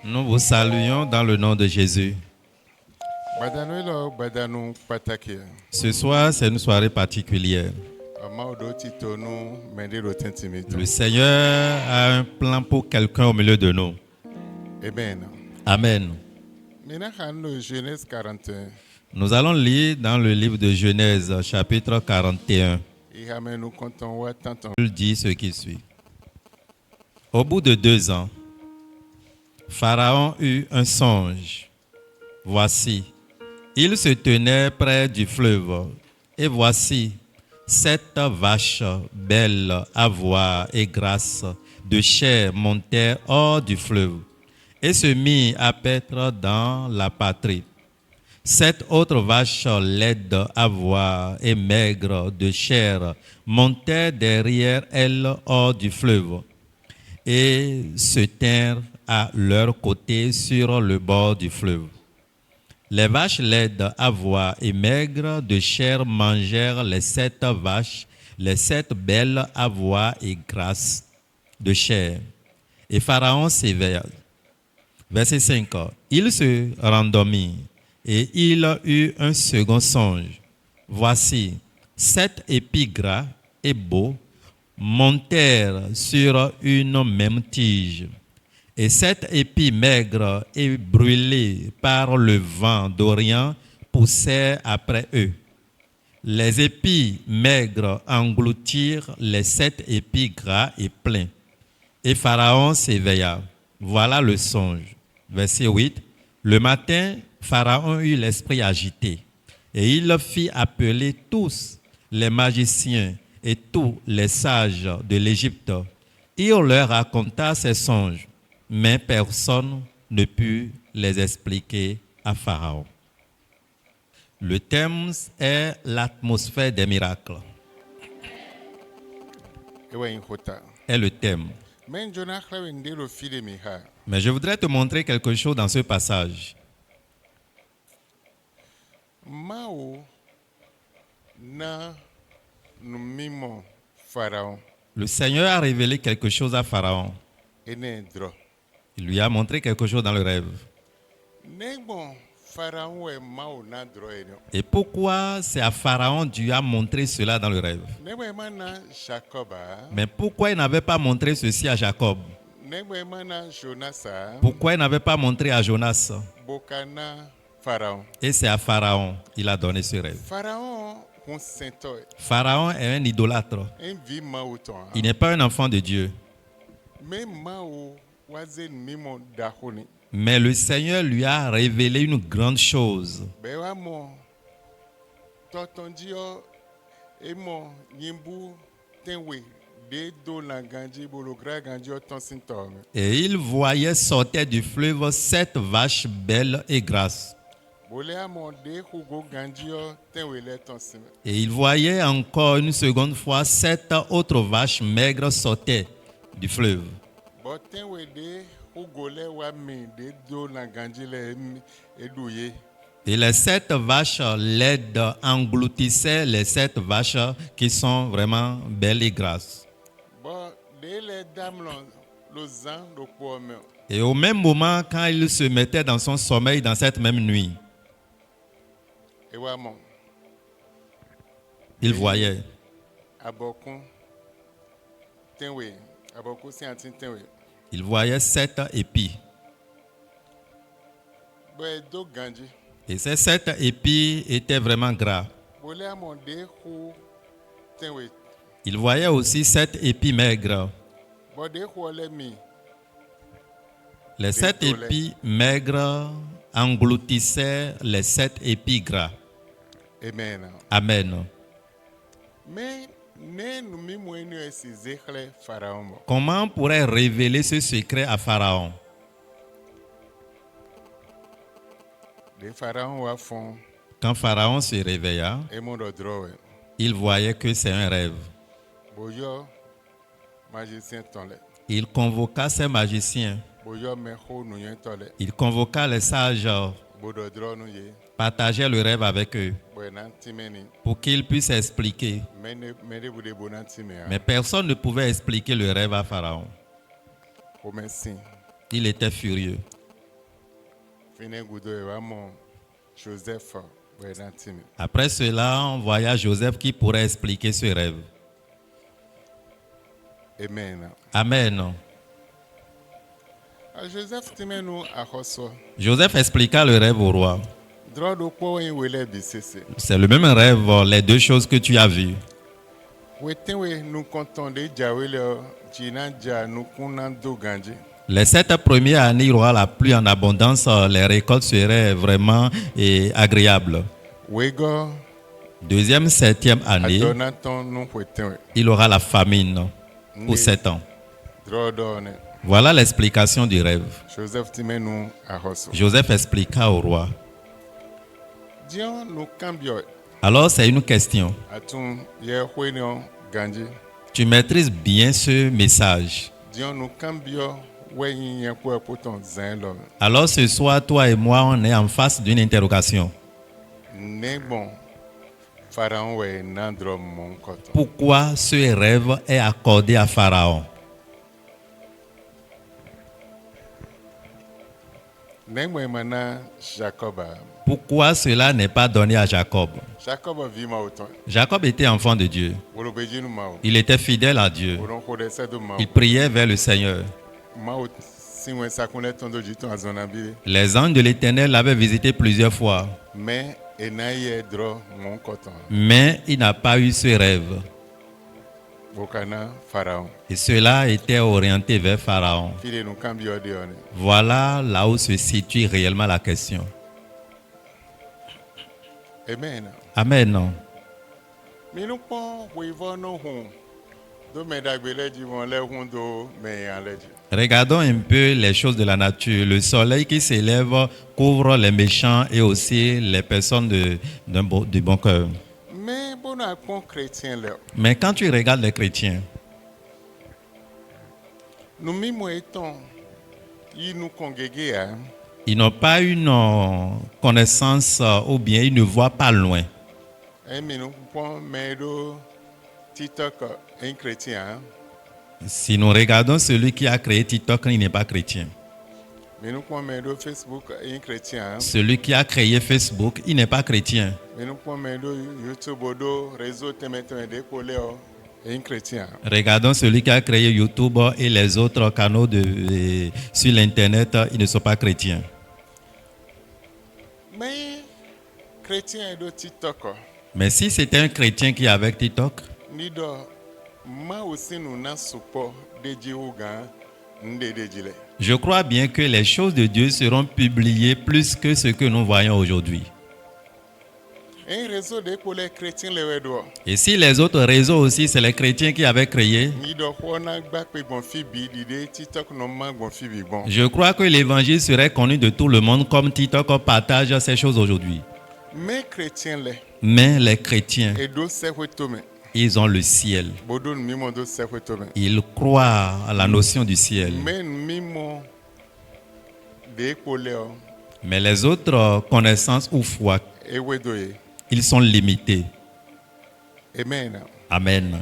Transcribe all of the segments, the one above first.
Nous vous saluons dans le nom de Jésus. Ce soir, c'est une soirée particulière. Le Seigneur a un plan pour quelqu'un au milieu de nous. Amen. Nous allons lire dans le livre de Genèse, chapitre 41. Il dit ce qui suit. Au bout de 2 ans, Pharaon eut un songe. Voici, il se tenait près du fleuve, et voici, 7 vaches belles à voir et grasses de chair montèrent hors du fleuve, et se mirent à paître dans la patrie. 7 autres vaches laides à voir et maigres de chair montèrent derrière elles hors du fleuve, et se tinrent à leur côté sur le bord du fleuve. Les vaches laides à voir et maigres de chair mangèrent les 7 vaches, les 7 belles à voir et grasses de chair. Et Pharaon s'éveilla. Verset 5. Il se rendormit et il eut un second songe. Voici, 7 épis gras et beaux montèrent sur une même tige. Et 7 épis maigres et brûlés par le vent d'Orient poussèrent après eux. Les épis maigres engloutirent les 7 épis gras et pleins. Et Pharaon s'éveilla. Voilà le songe. Verset 8. Le matin, Pharaon eut l'esprit agité, et il fit appeler tous les magiciens et tous les sages de l'Égypte. Il leur raconta ses songes, mais personne ne put les expliquer à Pharaon. Le thème est l'atmosphère des miracles. Est le thème. Mais je voudrais te montrer quelque chose dans ce passage. Le Seigneur a révélé quelque chose à Pharaon. Il lui a montré quelque chose dans le rêve. Et pourquoi c'est à Pharaon Dieu a montré cela dans le rêve? Mais pourquoi il n'avait pas montré ceci à Jacob? Pourquoi il n'avait pas montré à Jonas? Et c'est à Pharaon qu'il a donné ce rêve. Pharaon est un idolâtre. Il n'est pas un enfant de Dieu. Mais le Seigneur lui a révélé une grande chose. Et il voyait sortir du fleuve 7 vaches belles et grasses. Et il voyait encore une seconde fois 7 autres vaches maigres sortir du fleuve. Et les 7 vaches laides engloutissaient les 7 vaches qui sont vraiment belles et grasses. Et au même moment, quand il se mettait dans son sommeil dans cette même nuit, il voyait. Il voyait 7 épis. Et ces 7 épis étaient vraiment gras. Il voyait aussi 7 épis maigres. Les 7 épis maigres engloutissaient les 7 épis gras. Amen. Comment on pourrait révéler ce secret à Pharaon? Quand Pharaon se réveilla, il voyait que c'est un rêve. Il convoqua ses magiciens. Il convoqua les sages, partageait le rêve avec eux pour qu'ils puissent expliquer. Mais personne ne pouvait expliquer le rêve à Pharaon. Il était furieux. Joseph, Après cela, on voyait Joseph qui pourrait expliquer ce rêve. Amen. Amen. Joseph Timenu Ahoso. Joseph expliqua le rêve au roi. Drodo in wele bisese. C'est le même rêve, les deux choses que tu as vues. Wetenwe nous comptons de jawele jina ja nous kunando ganje. Les 7 premières années, il y aura la pluie en abondance, les récoltes seraient vraiment agréables. Wego Deuxième, 7e année, adonaton nous wetenwe. il y aura la famine pour 7 ans. Drodo ne. Voilà l'explication du rêve. Joseph Timenu Ahoso. Joseph expliqua au roi. Dion nous cambio. Alors, c'est une question. Atun ye huenio ganje. Tu maîtrises bien ce message. Dion nous cambio weyin ye kwa poton zen. Alors, ce soir, toi et moi, on est en face d'une interrogation. Nebon Pharaon we nandro mon koton. Pourquoi ce rêve est accordé à Pharaon? Nemwe mana Jacob. Pourquoi cela n'est pas donné à Jacob? Jacob vit ma autant. Jacob était enfant de Dieu. Wolobejinu mao. Il était fidèle à Dieu. Wolon kode sedo mao. Il priait vers le Seigneur. Mao sinwe sakune tondo jiton azonabile. Les anges de l'Éternel l'avaient visité plusieurs fois. Mais enaye dro mon koton. Mais il n'a pas eu ce rêve. Bokana Pharaon. Et cela était orienté vers Pharaon. File nous cambio de one. Voilà là où se situe réellement la question. Amen. Amen. Mais nous pon wivo no hun. Do medagbele jivon le hun do meyan leji. Regardons un peu les choses de la nature. Le soleil qui s'élève couvre les méchants et aussi les personnes du bon cœur. Mais bon à pon chrétien le. Mais quand tu regardes les chrétiens, Nous mimo eton. Yi nous congréguer hein. ils n'ont pas une connaissance ou bien ils ne voient pas loin. Mais nous pon medo TikTok un chrétien. Hein? Si nous regardons celui qui a créé TikTok, il n'est pas chrétien. Mais nous pon medo Facebook un chrétien. Hein? Celui qui a créé Facebook, il n'est pas chrétien. Mais nous pon medo YouTube odo réseau temeton de colère un chrétien. Regardons celui qui a créé YouTube et les autres canaux sur l'internet, ils ne sont pas chrétiens. Mais chrétien de TikTok. Mais si c'était un chrétien qui est avec TikTok, Ni do ma aussi nous na support de Jéhovah ndedejile. je crois bien que les choses de Dieu seront publiées plus que ce que nous voyons aujourd'hui. Un réseau de pour les chrétiens le wedo. Et si les autres réseaux aussi, c'est les chrétiens qui avaient créé, Ni do hona gba pe bon fibi di TikTok no ma bon fibi bon. je crois que l'évangile serait connu de tout le monde comme TikTok partage ces choses aujourd'hui. Mais chrétiens le Mais les chrétiens, et do se wetome. ils ont le ciel. Bodo mimo do se wetome. Ils croient à la notion du ciel. Mais mimo de colère Mais les autres connaissances ou foi, et wedoye. ils sont limités. Amen. Amen.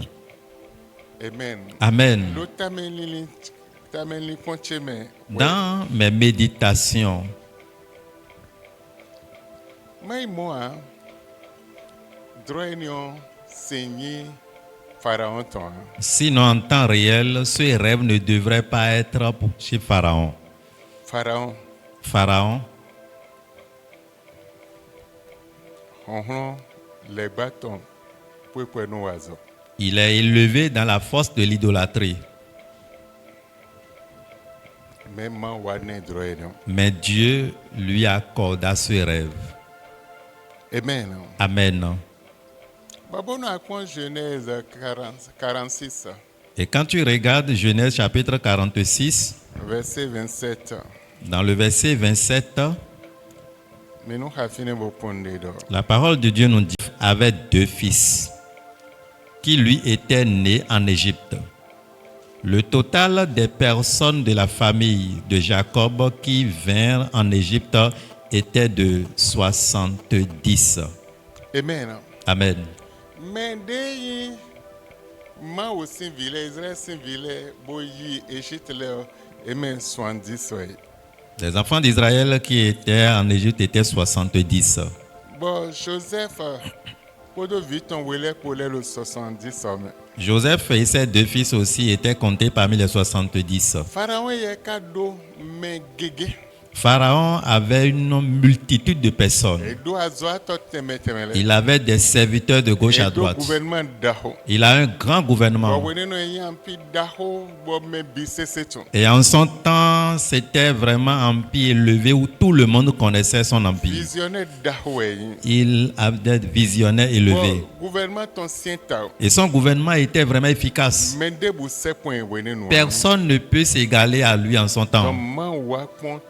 Amen. Amen. Do tameli poncheme. Dans mes méditations, Mais moi, droit Seigneur Pharaon ton. sinon en temps réel, ce rêve ne devrait pas être pour chez Pharaon. Pharaon, Pharaon, on les bâtons pour nous oiseaux. il est élevé dans la force de l'idolâtrie. Même moi, wane droit. Mais Dieu lui accorda ce rêve. Amen. Amen. Babon a quoi Genèse 46, Et quand tu regardes Genèse chapitre 46, verset 27. dans le verset 27, Mais nous avons fini de pondre. la parole de Dieu nous dit avait 2 fils qui lui étaient nés en Égypte. Le total des personnes de la famille de Jacob qui vinrent en Égypte était de 70. Amen. Amen. Mais dès ma aussi ville, Israël sin ville, boyi Égypte là, Et mais 70, oui. Les enfants d'Israël qui étaient en Égypte étaient 70. Bon, Joseph, pour de vite, on voulait pour le 70 hommes. Joseph et ses deux fils aussi étaient comptés parmi les 70. Pharaon y a cadeau, mais guégué. Pharaon avait une multitude de personnes. Et do azoa to teme. Il avait des serviteurs de gauche à Et do droite. gouvernement daho. Il a un grand gouvernement. Bon, no y pi daho, bon me bise c'est tout. Et en son temps, c'était vraiment un empire élevé où tout le monde connaissait son empire. Visionnaire daho Il avait des visionnaires élevés. Bon, gouvernement ton sien tao. Et son gouvernement était vraiment efficace. Mais de vous c'est point wene nous. Personne ne peut s'égaler à lui en son temps. Comment wa ponto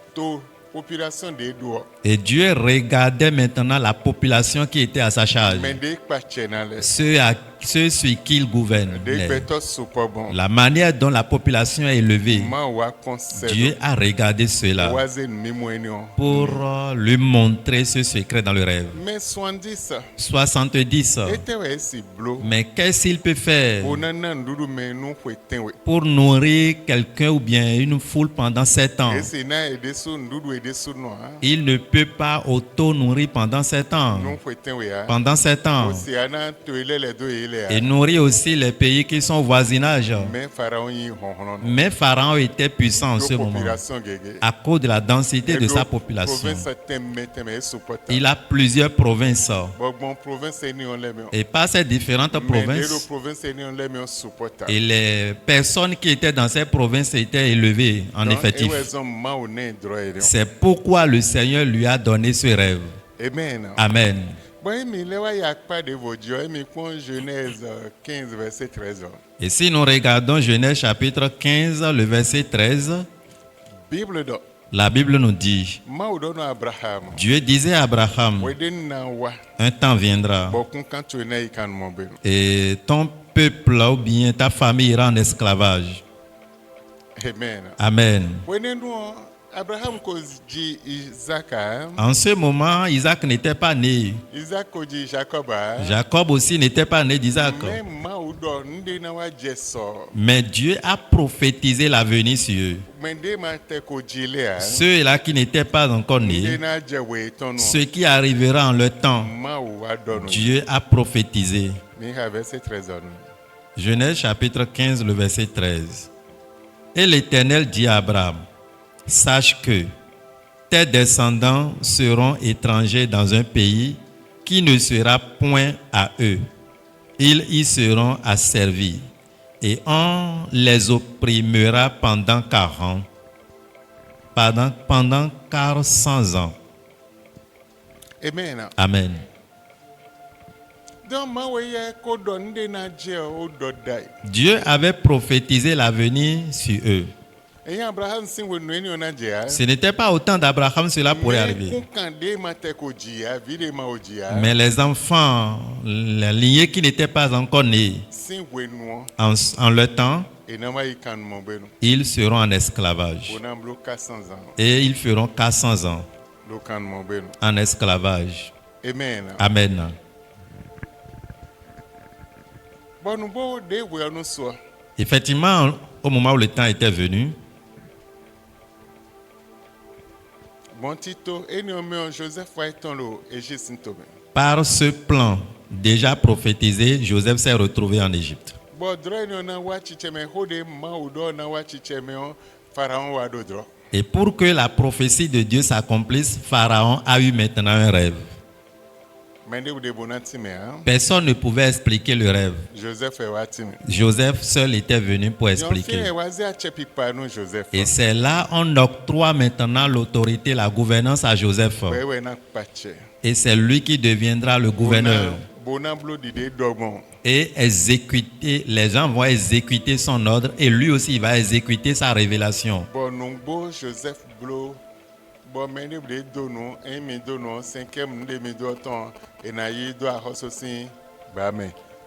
population de doigts. Et Dieu regardait maintenant la population qui était à sa charge. Mais de pas chenale. Ceux sur qui il gouverne. De beto super bon. La manière dont la population est élevée. Ma wa conseil. Dieu a regardé cela pour lui montrer ce secret dans le rêve. Mais 70. 70. Mais qu'est-ce qu'il peut faire pour nourrir quelqu'un ou bien une foule pendant 7 ans? Il ne peut pas auto-nourrir pendant 7 ans. Pendant 7 ans. Et nourrir aussi les pays qui sont au voisinage. Mais Pharaon était puissant en ce moment à cause de la densité de sa population. Il a plusieurs provinces. Et par ces différentes provinces, et les personnes qui étaient dans ces provinces étaient élevées en effectif. C'est pourquoi le Seigneur lui a donné ce rêve. Amen. Et si nous regardons Genèse chapitre 15, le verset 13, la Bible nous dit, Dieu disait à Abraham, un temps viendra et ton peuple ou bien ta famille ira en esclavage. Amen. En ce moment, Isaac n'était pas né. Jacob aussi n'était pas né d'Isaac. Mais Dieu a prophétisé l'avenir sur eux. Ceux-là qui n'étaient pas encore nés, ce qui arrivera en leur temps, Dieu a prophétisé. Genèse chapitre 15, le verset 13. Et l'Éternel dit à Abraham, sache que tes descendants seront étrangers dans un pays qui ne sera point à eux. Ils y seront asservis et on les opprimera pendant 400 ans. Amen. Amen. Dieu avait prophétisé l'avenir sur eux. Ce n'était pas au temps d'Abraham cela pourrait arriver. Mais les enfants, la lignée qui n'était pas encore née, en leur temps, ils seront en esclavage. Et ils feront 400 ans en esclavage. Amen. Effectivement, au moment où le temps était venu, par ce plan déjà prophétisé, Joseph s'est retrouvé en Égypte. Et pour que la prophétie de Dieu s'accomplisse, Pharaon a eu maintenant un rêve. Personne ne pouvait expliquer le rêve. Joseph seul était venu pour expliquer. Et c'est là on octroie maintenant l'autorité, la gouvernance à Joseph. Et c'est lui qui deviendra le gouverneur. Et exécuter, les gens vont exécuter son ordre et lui aussi il va exécuter sa révélation.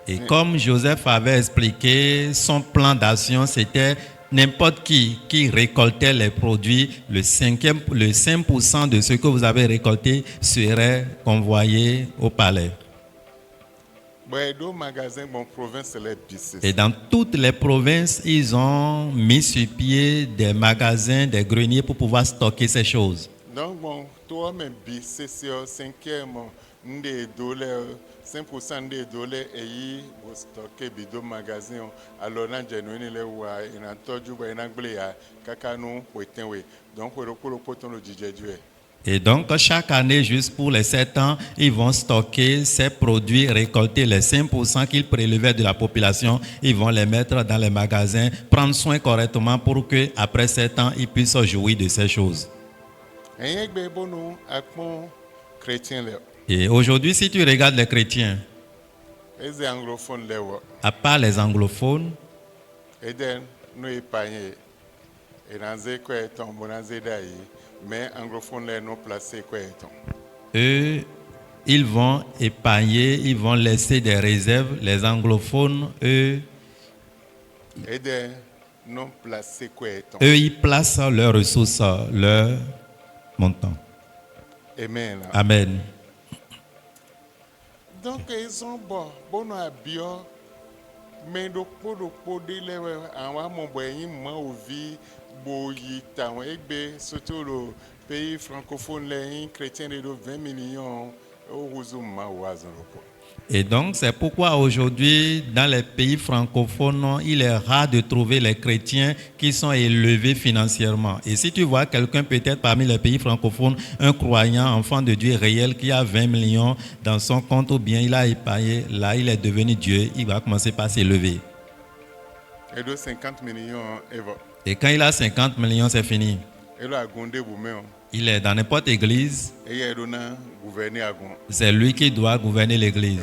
Et comme Joseph avait expliqué, son plan d'action, c'était n'importe qui récoltait les produits, le 5% de ce que vous avez récolté serait convoyé au palais. Boy do magasin bon province les bis. Et dans toutes les provinces, ils ont mis sur pied des magasins, des greniers pour pouvoir stocker ces choses. Donc bon, toi même bis c'est 5e ndé dollar 5% des dollars et vous stocker bidon magasin alors na genuine les wa ina toju ba ina gble ya kaka no wetenwe. Donc we ko poton lo jijeju. Et donc, chaque année, juste pour les 7 ans, ils vont stocker ces produits, récolter les 5% qu'ils prélevaient de la population, ils vont les mettre dans les magasins, prendre soin correctement pour que après 7 ans, ils puissent jouir de ces choses. Et aujourd'hui, si tu regardes les chrétiens, à part les anglophones, mais anglophones les non placés quoi étant. Eux, ils vont épargner, ils vont laisser des réserves. Les anglophones, eux, non placés quoi étant. Eux, ils placent leurs ressources, leur montant. Amen. Amen. Donc ils sont bon à bio, mais do de les en mon boy mon vie. Surtout le pays francophone, les chrétiens de 20 millions. Et donc, c'est pourquoi aujourd'hui, dans les pays francophones, il est rare de trouver les chrétiens qui sont élevés financièrement. Et si tu vois quelqu'un peut-être parmi les pays francophones, un croyant, enfant de Dieu réel, qui a 20 millions dans son compte ou bien il a épargné, là il est devenu Dieu, il va commencer par s'élever. Et de 50 millions, et quand il a 50 millions, c'est fini. Il est dans n'importe église. C'est lui qui doit gouverner l'église.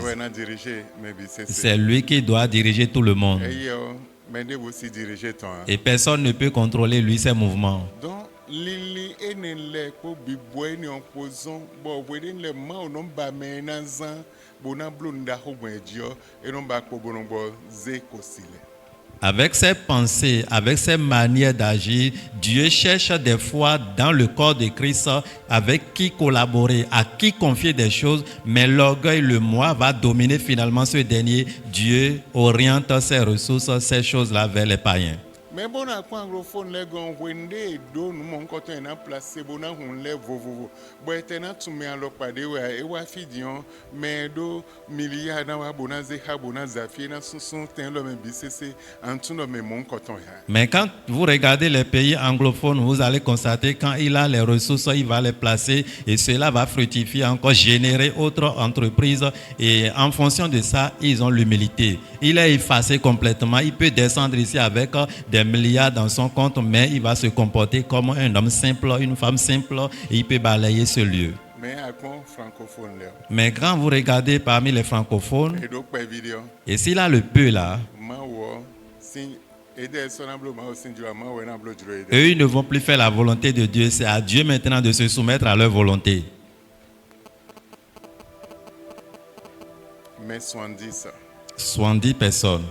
C'est lui qui doit diriger tout le monde. Et personne ne peut contrôler lui ses mouvements. Donc, avec ses pensées, avec ses manières d'agir, Dieu cherche des fois dans le corps de Christ avec qui collaborer, à qui confier des choses, mais l'orgueil, le moi va dominer finalement ce dernier. Dieu oriente ses ressources, ces choses-là vers les païens. Mais bon, à quoi anglophone les gars, when they do mon côté na placé bon na on les vovo. Bon etena tu me alors pas de ouais et wa fidion mais do milliards na wa bonaze ha bonaza fi na son ten le même BCC en tout le même mon côté. Mais quand vous regardez les pays anglophones, vous allez constater quand il a les ressources, il va les placer et cela va fructifier encore, générer autres entreprises et en fonction de ça, ils ont l'humilité. Il est effacé complètement, il peut descendre ici avec des milliards dans son compte, mais il va se comporter comme un homme simple, une femme simple, et il peut balayer ce lieu. Mais quand vous regardez parmi les francophones, et s'il a le peu là, eux, ils ne vont plus faire la volonté de Dieu, c'est à Dieu maintenant de se soumettre à leur volonté. Mais 70 personnes.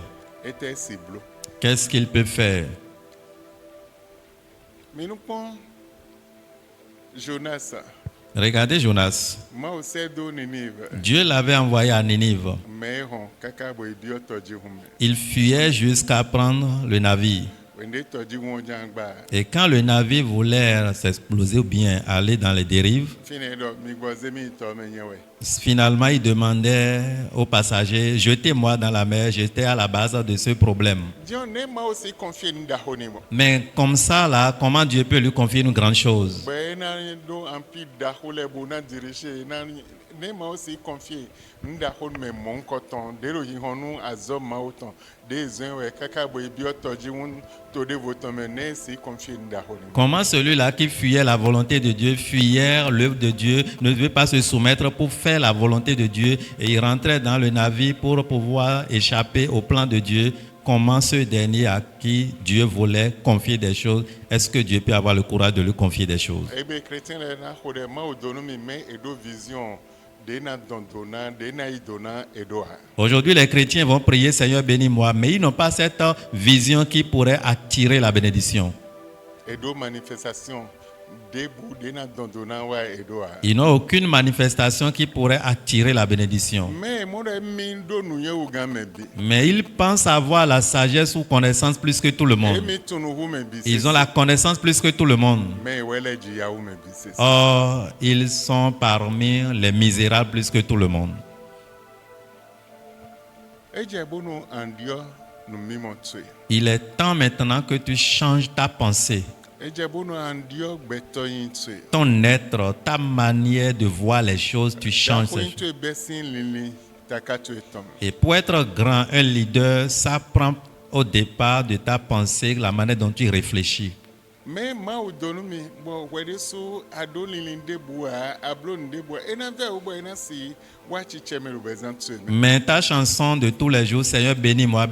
Qu'est-ce qu'il peut faire? Mais nous prenons Jonas. Regardez Jonas. Dieu l'avait envoyé à Ninive. Il fuyait jusqu'à prendre le navire. Et quand le navire voulait s'exploser ou bien aller dans les dérives, finalement il demandait aux passagers, jetez-moi dans la mer, j'étais à la base de ce problème. Mais comme ça là, comment Dieu peut lui confier une grande chose? Comment celui-là qui fuyait la volonté de Dieu, fuyait l'œuvre de Dieu, ne veut pas se soumettre pour faire la volonté de Dieu et il rentrait dans le navire pour pouvoir échapper au plan de Dieu? Comment ce dernier à qui Dieu voulait confier des choses, est-ce que Dieu peut avoir le courage de lui confier des choses? Aujourd'hui, les chrétiens vont prier Seigneur bénis-moi, mais ils n'ont pas cette vision qui pourrait attirer la bénédiction. debu dena dondona wa edoa. Ils n'ont aucune manifestation qui pourrait attirer la bénédiction. Mais mon ami do nuye ugamebi. Mais ils pensent avoir la sagesse ou connaissance plus que tout le monde. Emi tunu humebi. Ils ont la connaissance plus que tout le monde. Mais wele jiya humebi c'est ça. Or, ils sont parmi les misérables plus que tout le monde. Eje bono andio nu mimo tue. Il est temps maintenant que tu changes ta pensée, Eje bono andio gbeto yin tue. ton être, ta manière de voir les choses, tu changes. Dako yin tue besin lili takatu etom. Et pour être grand, un leader, ça prend au départ de ta pensée la manière dont tu réfléchis. Mais ma udonu mi bo wede so adolili ndebua ablo ndebua ena ve ubo ena si wachi chemelu bezan tue. Mais ta chanson de tous les jours, Seigneur, bénis-moi,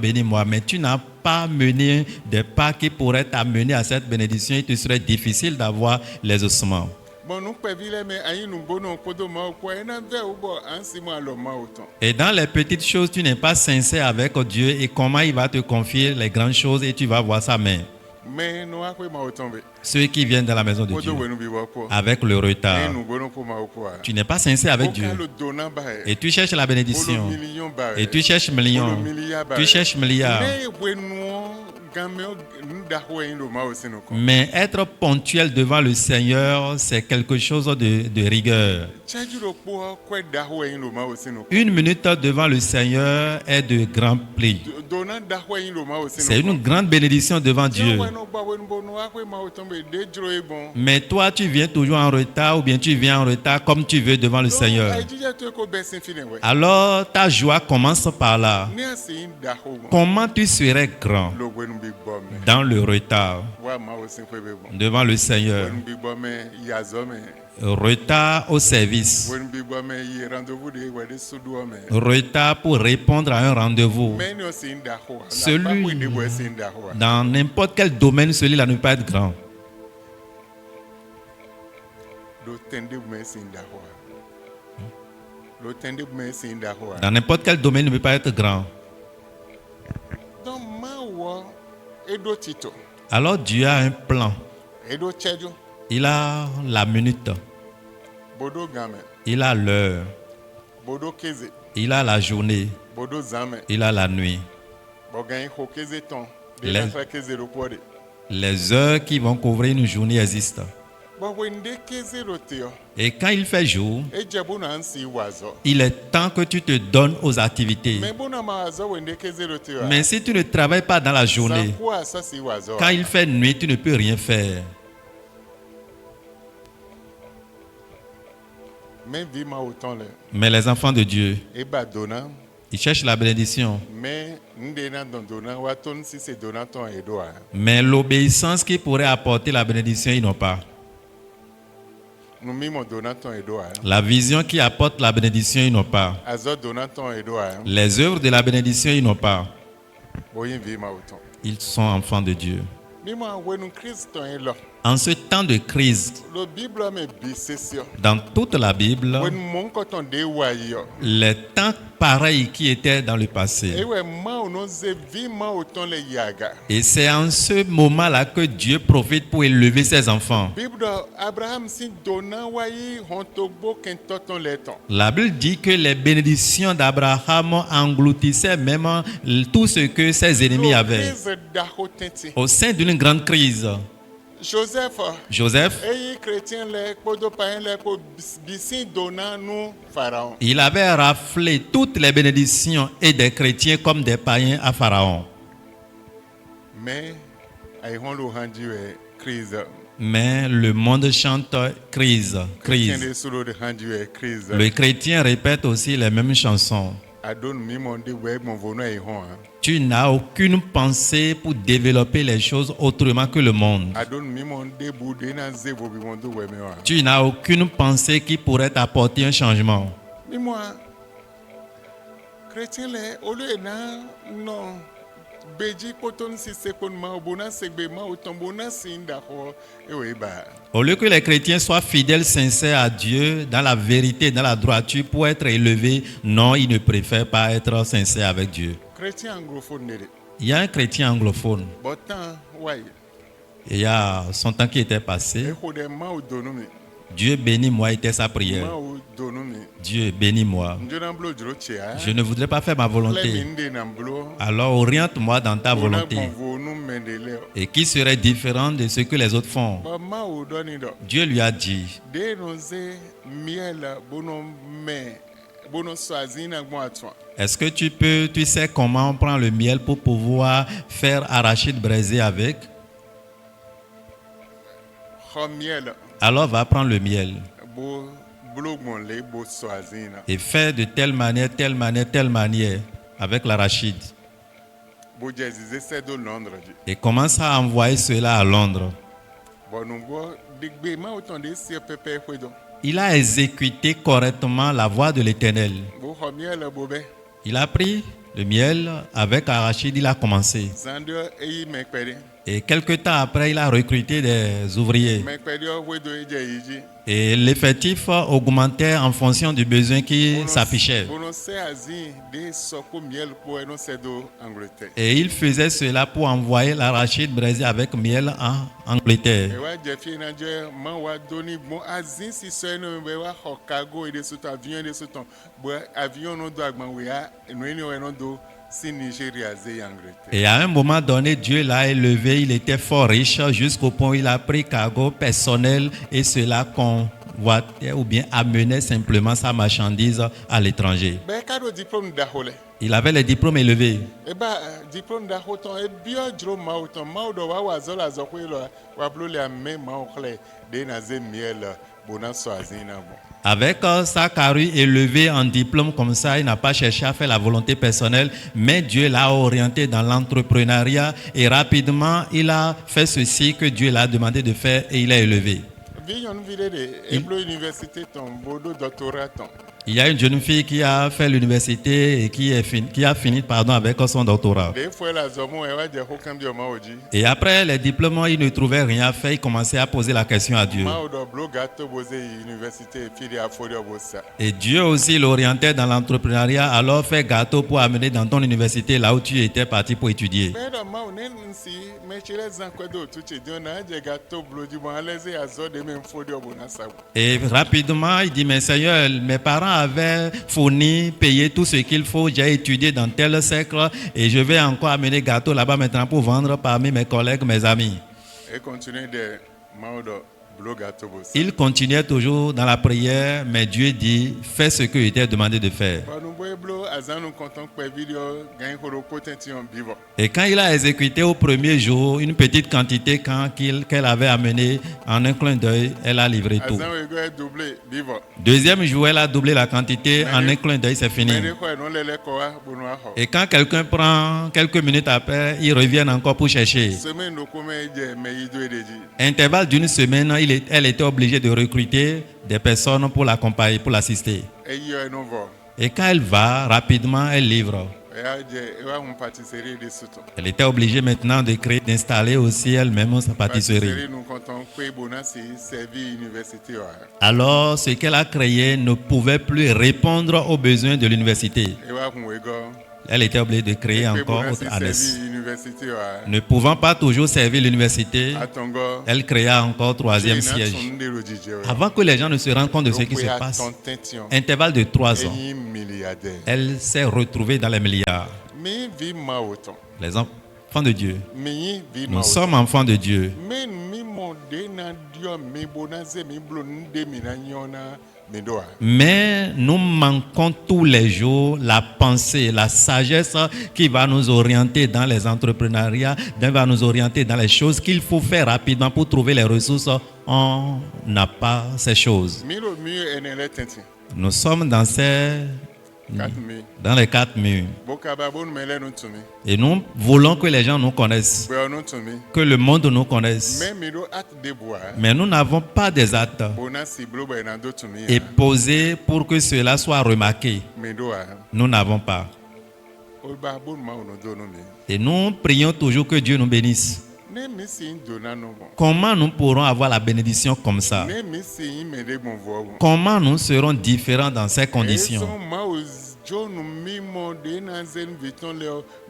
mais tu n'as pas mené des pas qui pourraient t'amener à cette bénédiction. Il te serait difficile d'avoir les ossements. Bon nous pevile mais ayi nu bono kodo ma ko ena ve ubo ansi mo alo ma uton. Et dans les petites choses, tu n'es pas sincère avec Dieu. Et comment il va te confier les grandes choses et tu vas voir sa main. Mais nous akwe ma uton be. Ceux qui viennent dans la maison de Dieu, Kodo wenu bi wako. avec le retard, Et nous bono ko ma uko. tu n'es pas sincère avec Dieu. Et tu cherches la bénédiction. Et tu cherches millions. Tu cherches milliards. Mais être ponctuel devant le Seigneur, c'est quelque chose de rigueur. 1 minute devant le Seigneur est de grand prix. C'est une grande bénédiction devant Dieu. Mais toi, tu viens toujours en retard ou bien tu viens en retard comme tu veux devant le Seigneur. Alors ta joie commence par là. Comment tu serais grand dans le retard devant le Seigneur? Retard au service. Retard pour répondre à un rendez-vous. Celui, dans n'importe quel domaine, celui-là ne peut pas être grand. Dans n'importe quel domaine, il ne peut pas être grand. Alors Dieu a un plan. Il a la minute. Il a l'heure. Il a la journée. Il a la nuit. Les heures qui vont couvrir une journée existent. Et quand il fait jour, il est temps que tu te donnes aux activités. Mais si tu ne travailles pas dans la journée, quand il fait nuit, tu ne peux rien faire. Mais les enfants de Dieu, ils cherchent la bénédiction. Mais l'obéissance qui pourrait apporter la bénédiction, ils n'ont pas. La vision qui apporte la bénédiction, ils n'ont pas. Les œuvres de la bénédiction, ils n'ont pas. Ils sont enfants de Dieu. En ce temps de crise, dans toute la Bible, les temps pareils qui étaient dans le passé. Et c'est en ce moment-là que Dieu profite pour élever ses enfants. La Bible dit que les bénédictions d'Abraham engloutissaient même tout ce que ses ennemis avaient. Au sein d'une grande crise, Joseph, il avait raflé toutes les bénédictions et des chrétiens comme des païens à Pharaon. Mais le monde chante crise, crise. Le chrétien répète aussi les mêmes chansons. Tu n'as aucune pensée pour développer les choses autrement que le monde. Tu n'as aucune pensée qui pourrait t'apporter un changement. Au lieu que les chrétiens soient fidèles, sincères à Dieu, dans la vérité, dans la droiture, pour être élevés, non, ils ne préfèrent pas être sincères avec Dieu. Il y a un chrétien anglophone. Et il y a son temps qui était passé. exo ɖe mawu donu mi Dieu bénis-moi était sa prière. mawu donu mi Dieu bénis-moi. ndzona blo dzro tsia Je ne voudrais pas faire ma kple mi volonté. ŋɖe na blo Alors oriente-moi dans ta bona volonté. gbɔnvo nu me ɖe le o Et qui serait différent de ce que les autres font. bɔ mawu ɖɔ ni ɖɔ Dieu lui a dit, ɖe no ze miel bono me bono sɔ azi na gbɔn atɔ est-ce que tu sais comment on prend le miel pour pouvoir faire arachide braisé avec? xɔ miel Alors va prendre le miel bo blo gbɔn le bo sɔ azi na et fais de telle manière, telle manière, telle manière avec l'arachide. bo dze zize sɛ do Londres dzi Et commence à envoyer cela à Londres. bɔn nugbɔ ɖegbe mawu tɔn ɖe sie pɛpɛ ƒe dɔ Il a exécuté correctement la voie de l'Éternel. bo xɔ miel bo bɛ Il a pris le miel avec arachide, il a commencé. zã ɖe eyi mekpɛ ɖe Et quelque temps après, il a recruté des ouvriers. mekpɛ ɖe ƒe do edze yi dzi Et l'effectif augmentait en fonction du besoin qui s'affichait. bono sɛ azi ɖe sɔ ko miel kpo eno sɛ do Angleterre Et il faisait cela pour envoyer l'arachide braisé avec miel en Angleterre. ewa dze fie na dze mawu ado ni gbɔn azi si sɔ eno be wa xɔ cargo ɖe sotɔ avion ɖe sotɔ bo avion no do agbawo ya enu eni wo eno do si Nigeria ze yi Angleterre Et à un moment donné, Dieu l'a élevé, il était fort riche jusqu'au point où il a pris cargo personnel et cela convoitait ou bien amenait simplement sa marchandise à l'étranger. bɛ ka do diplôme da xɔ lɛ Il avait les diplômes élevés. eba diplôme da xɔ tɔn ebiɔ dzro mawu tɔn mawu dɔ wa wa zɔ la zɔ koe lɔ wa blo le ame mawu xlɛ ɖe na ze miel bona sɔ azi na gbɔn. Avec sa carrure élevée en diplôme comme ça, il n'a pas cherché à faire la volonté personnelle, mais Dieu l'a orienté dans l'entrepreneuriat et rapidement, il a fait ceci que Dieu l'a demandé de faire et il a élevé. vi nyɔnuvi ɖe ɖe eblo université tɔn bo do doctorat tɔn Il y a une jeune fille qui a fait l'université et qui a fini avec son doctorat. ɖe fɔe la zɔ mo wa dze xɔ kan bi o mawu dzi Et après les diplômes, il ne trouvait rien à faire, il commençait à poser la question à Dieu. mawu dɔ blo gato bo ze yi université fi ɖe afɔ ɖe bo sa Et Dieu aussi l'orientait dans l'entrepreneuriat, alors fais gâteau pour amener dans ton université là où tu étais parti pour étudier. bɛɛ dɔ mawu ne nsi mɛtsi ɖe zã kɔ do tu tsi diɔ na edze gato blo dzi bɔn ale ze azɔ ɖe me nfɔ ɖe bo na sa gbɔ Et rapidement, il dit, mais Seigneur, mes parents avaient fourni, payé tout ce qu'il faut. J'ai étudié dans tel cercle et je vais encore amener gâteau là-bas maintenant pour vendre parmi mes collègues, mes amis. e continue de mawu dɔ blo gato bo sa Il continuait toujours dans la prière, mais Dieu dit, fais ce que je t'ai demandé de faire. bɔn nubo eblo azãnu kɔntɔn kpɛ vi ɖe gãnyi xɔ ɖo potenti yɔn bi bɔ Et quand il a exécuté au premier jour une petite quantité qu'elle avait amenée, en un clin d'œil, elle a livré tout. azãnu ego doublé bi bɔ Deuxième jour, elle a doublé la quantité, en un clin d'œil, c'est fini. mɛ ɖe xɔ eno le lɛ kɔ wa bonu axɔ Et quand quelqu'un prend quelques minutes après, ils reviennent encore pour chercher. semaine ɖoko mɛ dze mɛ yi do ɖe dzi Intervalle d'une semaine, elle était obligée de recruter des personnes pour l'accompagner, pour l'assister. eyɔ eno vɔ Et quand elle va, rapidement, elle livre. eya dze ewa ŋun patisserie ɖe sutɔ Elle était obligée maintenant d'installer aussi elle-même sa pâtisserie. patisserie nu kɔntɔn kpe bona si servi université wa Alors, ce qu'elle a créé ne pouvait plus répondre aux besoins de l'université. ewa ŋun egɔ Elle était obligée de créer kpe encore bona autre si annexes. servi université wa Ne pouvant pas toujours servir l'université, atɔngɔ elle créa encore troisième siège. tún ɖe lo dzidzɛ wa Avant que les gens ne se rendent compte de ce qui se passe, atɔn tɛntiɔn intervalle de 3 ans, eyi milliardaire elle s'est retrouvée dans les milliards. mi vi mawo tɔn Les enfants de Dieu. mi yi vi Nous mawo sommes enfants de Dieu. mi mi mɔ de na diɔ mi bona ze mi blo nu de mi na nyɔ na mi do wa Mais nous manquons tous les jours la pensée, la sagesse qui va nous orienter dans les entrepreneuriats, qui va nous orienter dans les choses qu'il faut faire rapidement pour trouver les ressources. On n'a pas ces choses. mi lo mi ene lɛ tɛnti Nous sommes dans les 4 murs. bokaba bonu mɛ lɛ nu tumi Et nous voulons que les gens nous connaissent, bɛ nu tumi que le monde nous connaisse. mɛ mi do at de boa Mais nous n'avons pas des actes bona si blo bɛ na do tumi et posés pour que cela soit remarqué. mi do wa Nous n'avons pas. o ba bonu ma o no do nu mi Et nous prions toujours que Dieu nous bénisse. ne mi si n donna nu bɔn Comment nous pourrons avoir la bénédiction comme ça? ne mi si n mɛ de gbɔn vɔ bɔn Comment nous serons différents dans ces conditions? esɔn ma o John mimo de na zen viton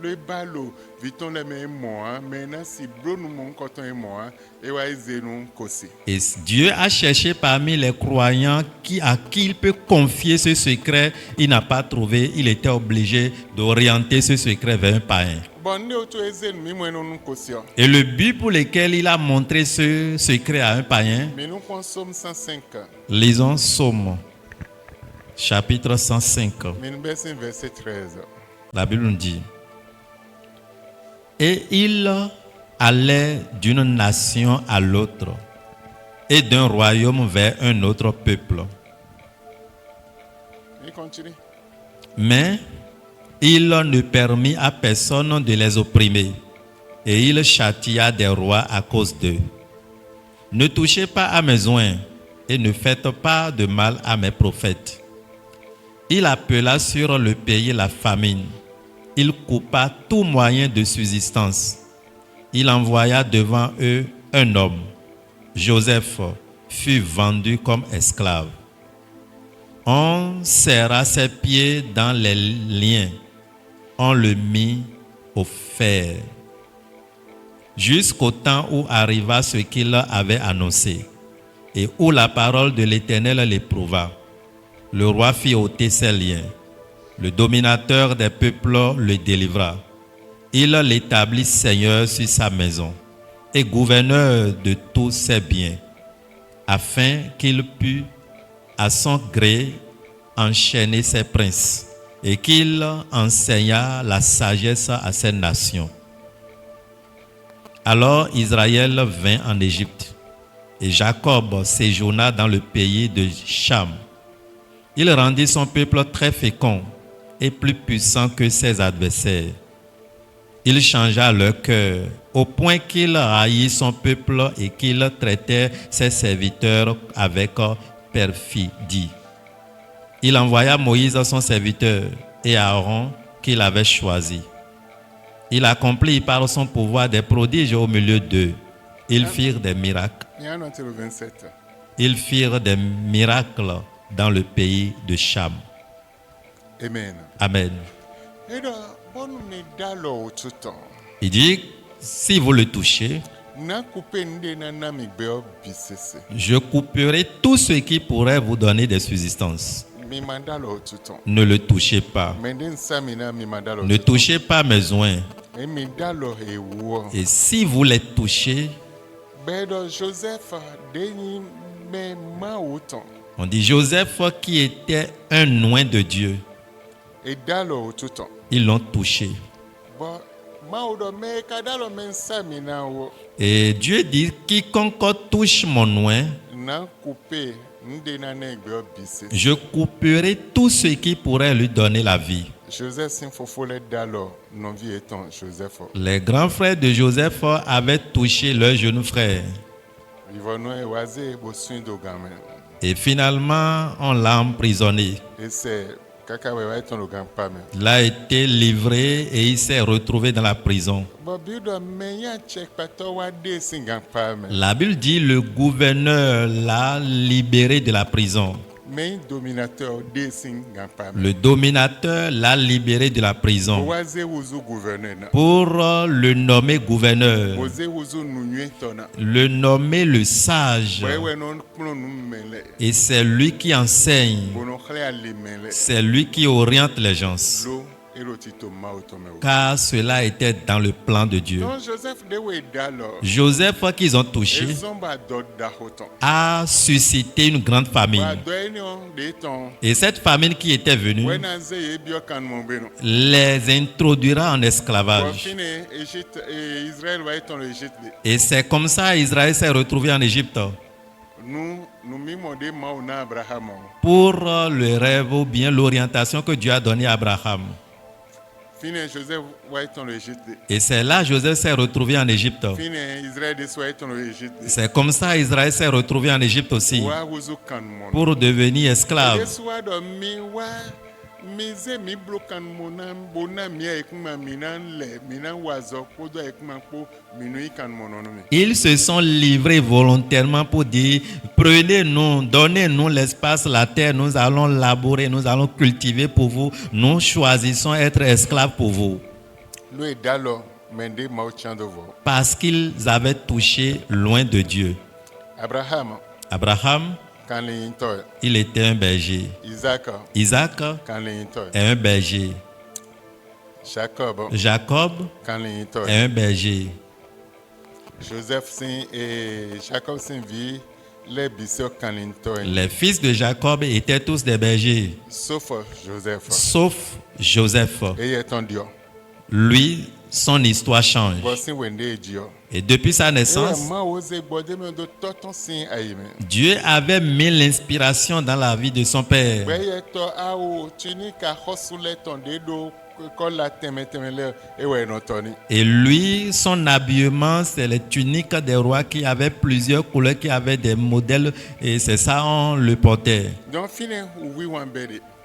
le balo viton le me moa mais na si bro nous mon coton et moi et wa zenu kosi. Et Dieu a cherché parmi les croyants à qui il peut confier ce secret. Il n'a pas trouvé. Il était obligé d'orienter ce secret vers un païen. Et le but pour lequel il a montré ce secret à un païen, lisons Psaume, chapitre 105. Verset 13. La Bible nous dit: et il allait d'une nation à l'autre et d'un royaume vers un autre peuple. Mais il ne permit à personne de les opprimer et il châtia des rois à cause d'eux. Ne touchez pas à mes oins et ne faites pas de mal à mes prophètes. Il appela sur le pays la famine. Il coupa tout moyen de subsistance. Il envoya devant eux un homme. Joseph fut vendu comme esclave. On serra ses pieds dans les liens. On le mit au fer. Jusqu'au temps où arriva ce qu'il avait annoncé et où la parole de l'Éternel l'éprouva. Le roi fit ôter ses liens. Le dominateur des peuples le délivra. Il l'établit seigneur sur sa maison et gouverneur de tous ses biens, afin qu'il pût à son gré enchaîner ses princes et qu'il enseigna la sagesse à ses nations. Alors Israël vint en Égypte et Jacob séjourna dans le pays de Cham. Il rendit son peuple très fécond et plus puissant que ses adversaires. Il changea leur cœur au point qu'il haït son peuple et qu'il traitait ses serviteurs avec perfidie. Il envoya Moïse son serviteur et Aaron qu'il avait choisi. Il accomplit par son pouvoir des prodiges au milieu d'eux. Ils firent des miracles. Ils firent des miracles dans le pays de Cham. Amen. Amen. Il dit, si vous le touchez, je couperai tout ce qui pourrait vous donner des subsistances. Ne le touchez pas. Ne touchez pas mes oins. Et si vous les touchez, on dit Joseph qui était un oint de Dieu. Ils l'ont touché. Et Dieu dit, quiconque touche mon oint, je couperai tout ce qui pourrait lui donner la vie. Les grands frères de Joseph avaient touché leur jeune frère. Et finalement, on l'a emprisonné. Il a été livré et il s'est retrouvé dans la prison. La Bible dit le gouverneur l'a libéré de la prison. Le dominateur l'a libéré de la prison pour le nommer gouverneur, le nommer le sage. Et c'est lui qui enseigne, c'est lui qui oriente les gens, car cela était dans le plan de Dieu. Joseph qu'ils ont touché a suscité une grande famine. Et cette famine qui était venue les introduira en esclavage. Et c'est comme ça Israël s'est retrouvé en Égypte. Pour le rêve ou bien l'orientation que Dieu a donnée à Abraham. Et c'est là Joseph s'est retrouvé en Égypte. C'est comme ça Israël s'est retrouvé en Égypte aussi, pour devenir esclave. Mise mi blokan monan bona mi ekuma minan wazo kodo ekuma po minu ikan mononomi. Ils se sont livrés volontairement pour dire, prenez-nous, donnez-nous l'espace, la terre, nous allons labourer, nous allons cultiver pour vous, nous choisissons être esclaves pour vous. Lo edalo mende mauchandovo. Parce qu'ils avaient touché loin de Dieu. Abraham, il était un berger. Isaac est un berger. Jacob est un berger. Les fils de Jacob étaient tous des bergers. Sauf Joseph. Lui, son histoire change. Et depuis sa naissance, Dieu avait mis l'inspiration dans la vie de son père. Et lui, son habillement, c'est les tuniques des rois qui avaient plusieurs couleurs, qui avaient des modèles, et c'est ça, on le portait.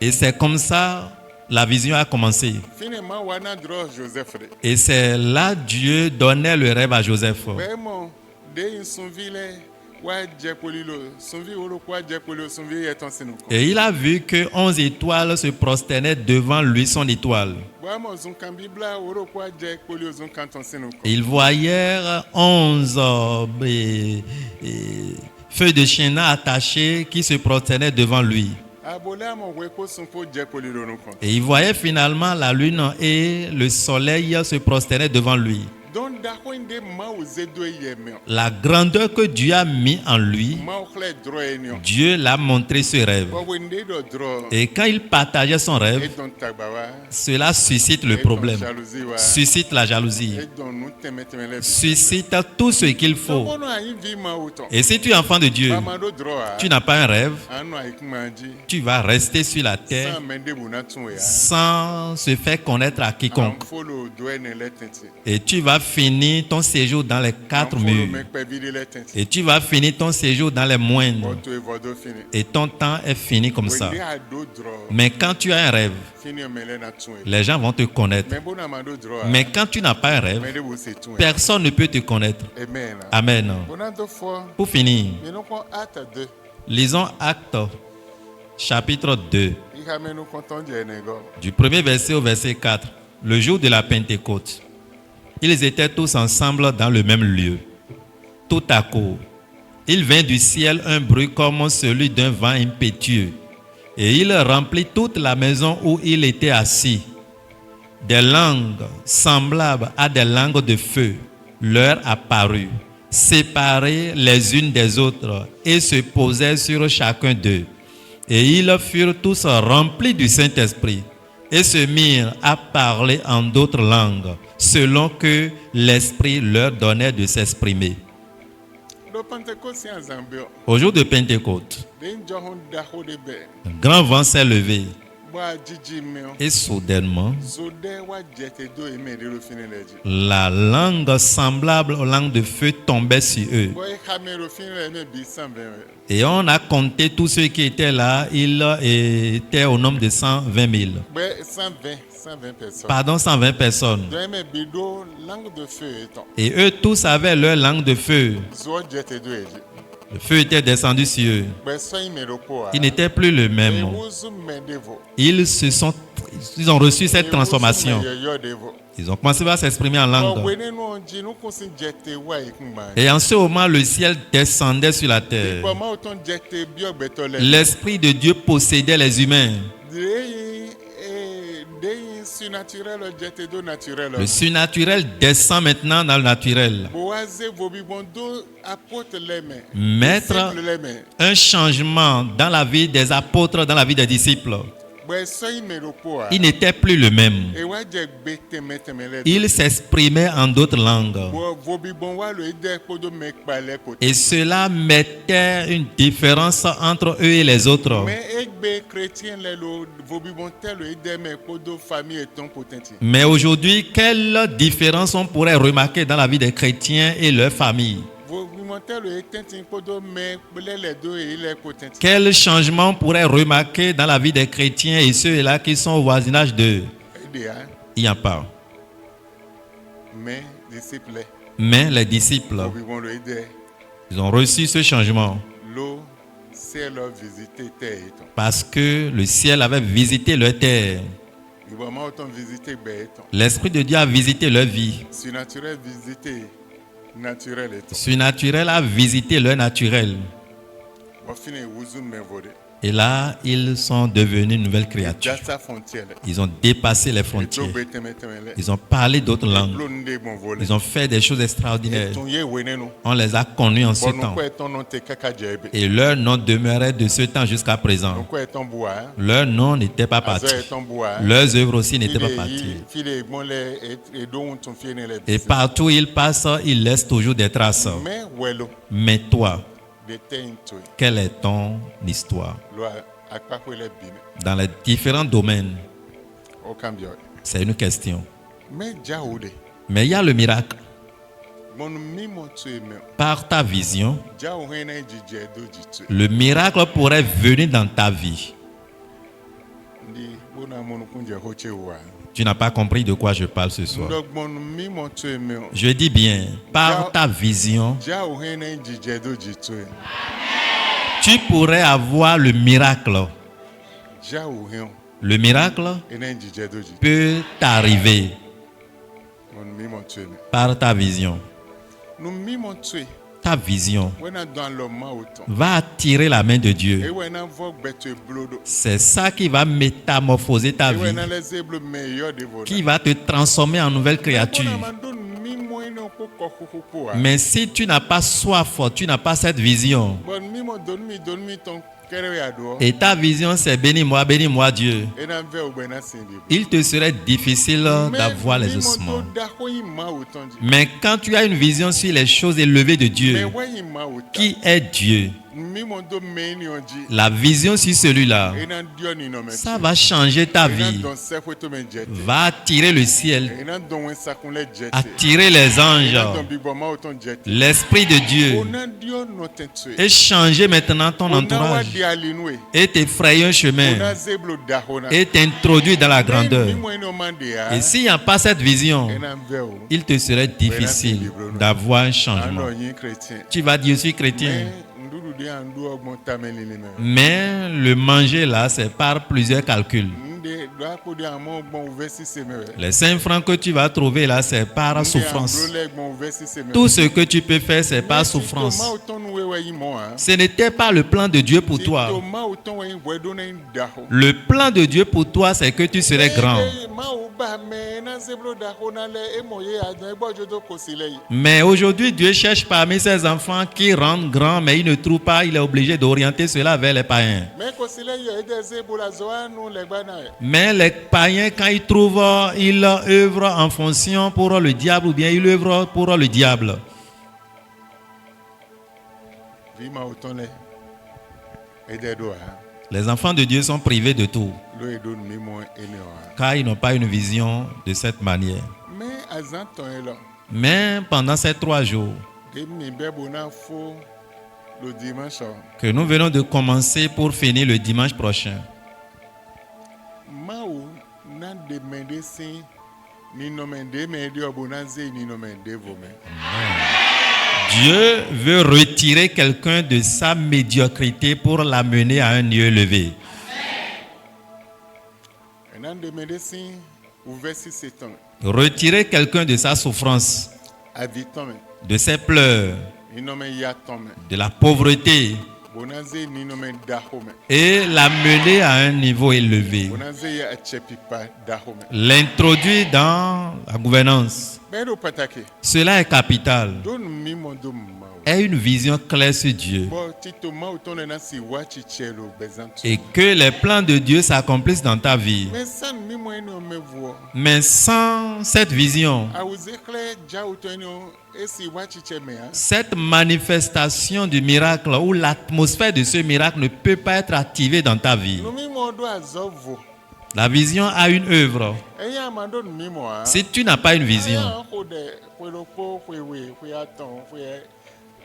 Et c'est comme ça la vision a commencé. Et c'est là Dieu donnait le rêve à Joseph. Et il a vu que 11 étoiles se prosternaient devant lui, son étoile. Il voyait 11 feuilles de chénin attachées qui se prosternaient devant lui. Et il voyait finalement la lune et le soleil se prosternaient devant lui. La grandeur que Dieu a mis en lui, Dieu l'a montré ce rêve. Et quand il partageait son rêve, cela suscite le problème, suscite la jalousie, suscite tout ce qu'il faut. Et si tu es enfant de Dieu, tu n'as pas un rêve, tu vas rester sur la terre sans se faire connaître à quiconque. Et tu vas finir ton séjour dans les 4 murs. Et tu vas finir ton séjour dans les moindres. Et ton temps est fini comme ça. Mais quand tu as un rêve, les gens vont te connaître. Mais quand tu n'as pas un rêve, personne ne peut te connaître. Amen. Pour finir, lisons Actes chapitre 2, du premier verset au verset 4. Le jour de la Pentecôte, ils étaient tous ensemble dans le même lieu. Tout à coup, il vint du ciel un bruit comme celui d'un vent impétueux, et il remplit toute la maison où il était assis. Des langues semblables à des langues de feu leur apparurent, séparées les unes des autres, et se posèrent sur chacun d'eux. Et ils furent tous remplis du Saint-Esprit, et se mirent à parler en d'autres langues, selon que l'Esprit leur donnait de s'exprimer. Au jour de Pentecôte, un grand vent s'est levé. Et soudainement, la langue semblable aux langues de feu tombait sur eux. Et on a compté tous ceux qui étaient là. Ils étaient au nombre de 120 000. Pardon, 120 personnes. Et eux tous avaient leur langue de feu. Le feu était descendu sur eux. Ils n'étaient plus le même. Ils ont reçu cette transformation. Ils ont commencé à s'exprimer en langue. Et en ce moment, le ciel descendait sur la terre. L'Esprit de Dieu possédait les humains. Le surnaturel descend maintenant dans le naturel. Mettre un changement dans la vie des apôtres, dans la vie des disciples. Il n'était plus le même. Il s'exprimait en d'autres langues. Et cela mettait une différence entre eux et les autres. Mais aujourd'hui, quelle différence on pourrait remarquer dans la vie des chrétiens et leurs familles? alimentaire le éteint podo mais les deux et il est potent. Quel changement pourrait remarquer dans la vie des chrétiens et ceux-là qui sont au voisinage d'eux? Il n'y a pas. Mais disciples. Mais les disciples, ils ont reçu ce changement parce que le ciel avait visité leur terre. L'Esprit de Dieu a visité leur vie. Surnaturel a visité leur naturel. Et là, ils sont devenus une nouvelle créature. Ils ont dépassé les frontières. Ils ont parlé d'autres langues. Ils ont fait des choses extraordinaires. On les a connus en ce temps. Et leur nom demeurait de ce temps jusqu'à présent. Leur nom n'était pas parti. Leurs œuvres aussi n'étaient pas parties. Et partout où ils passent, ils laissent toujours des traces. Mais toi, quelle est ton histoire dans les différents domaines? C'est une question. Mais il y a le miracle. Par ta vision, le miracle pourrait venir dans ta vie. Tu n'as pas compris de quoi je parle ce soir. Je dis bien, par ta vision, tu pourrais avoir le miracle. Le miracle peut t'arriver par ta vision. Ta vision va attirer la main de Dieu. C'est ça qui va métamorphoser ta vie, qui va te transformer en nouvelle créature. Mais si tu n'as pas soif, tu n'as pas cette vision, et ta vision c'est bénis-moi Dieu, il te serait difficile d'avoir les ossements. Mais quand tu as une vision sur les choses élevées de Dieu, qui est Dieu, la vision sur celui-là, ça va changer ta vie, va attirer le ciel, attirer les anges, l'Esprit de Dieu, et changer maintenant ton entourage, et t'effrayer un chemin, et t'introduire dans la grandeur. Et s'il n'y a pas cette vision, il te serait difficile d'avoir un changement. Tu vas dire, je suis chrétien. Mais le manger là, c'est par plusieurs calculs. Les 5 francs que tu vas trouver là, c'est par souffrance. Tout ce que tu peux faire, c'est par souffrance. Ce n'était pas le plan de Dieu pour toi. Le plan de Dieu pour toi, c'est que tu serais grand. Mais aujourd'hui, Dieu cherche parmi ses enfants qui rendent grands, mais il ne trouve pas, il est obligé d'orienter cela vers les païens. Mais les païens, quand ils trouvent, ils œuvrent en fonction pour le diable ou bien ils œuvrent pour le diable. Les enfants de Dieu sont privés de tout, car ils n'ont pas une vision de cette manière. Mais pendant ces 3 jours que nous venons de commencer pour finir le dimanche prochain, Dieu veut retirer quelqu'un de sa médiocrité pour l'amener à un lieu élevé. Retirer quelqu'un de sa souffrance, de ses pleurs, de la pauvreté, et l'amener à un niveau élevé. L'introduire dans la gouvernance. Cela est capital. Aie une vision claire sur Dieu. Et que les plans de Dieu s'accomplissent dans ta vie. Mais sans cette vision, cette manifestation du miracle ou l'atmosphère de ce miracle ne peut pas être activée dans ta vie. La vision a une œuvre. Si tu n'as pas une vision,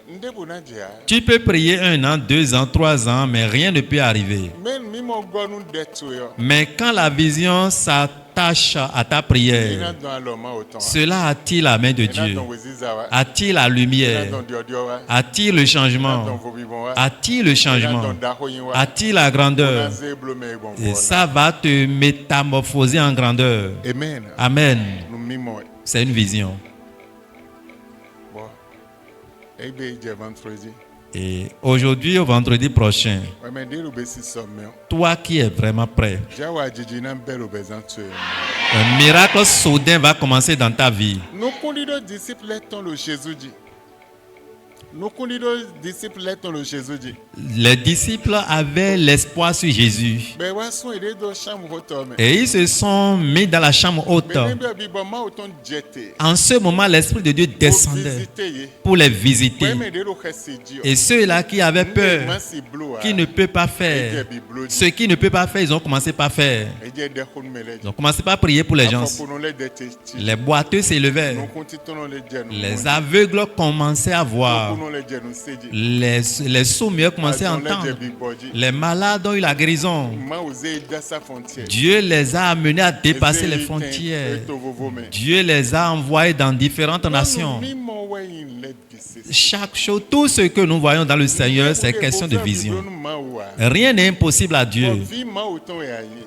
Ndebu na jia. Tu peux prier 1 an, 2 ans, 3 ans, mais rien ne peut arriver. Men mimo gonu detu yo. Mais quand la vision s'attache à ta Ina prière, don aloma oton. cela attire la main de Ina Dieu, don wezizawa. attire la Ina lumière, don diodio. attire le Ina don changement, vobibon. attire le Ina changement, don dahoyin. attire la grandeur. Et ça va te métamorphoser en grandeur. Amen. Amen. Nous mimo. C'est une vision. Bon. Ebe je vendredi. Et aujourd'hui, au vendredi prochain, Ouais mais diru besi somme. toi qui es vraiment prêt, Jawa jiji na mbelo bezantu. un miracle soudain va commencer dans ta vie. Nous conduisons disciples ton le Jésus dit. Nous conduisons disciples ton le Jésus dit. Les disciples avaient l'espoir sur Jésus. Ben wa son ede do chambre hotome. Et ils se sont mis dans la chambre haute. Ben be bi bon ma auton jeté. En ce moment, l'Esprit de Dieu descendait pour les visiter. Ouais mais de lo khesi di. Et ceux-là qui avaient peur, qui ne peuvent pas faire, ceux qui ne peuvent pas faire, ils ont commencé par faire. Ils ont commencé par prier pour les gens. Les boiteux s'élevèrent. Les aveugles commençaient à voir. Les sourds-muets commençaient à entendre. Les malades ont eu la guérison. Dieu les a amenés à dépasser les frontières. Dieu les a envoyés dans différentes nations. Chaque chose, tout ce que nous voyons dans le Seigneur, c'est question de vision. Rien n'est impossible à Dieu.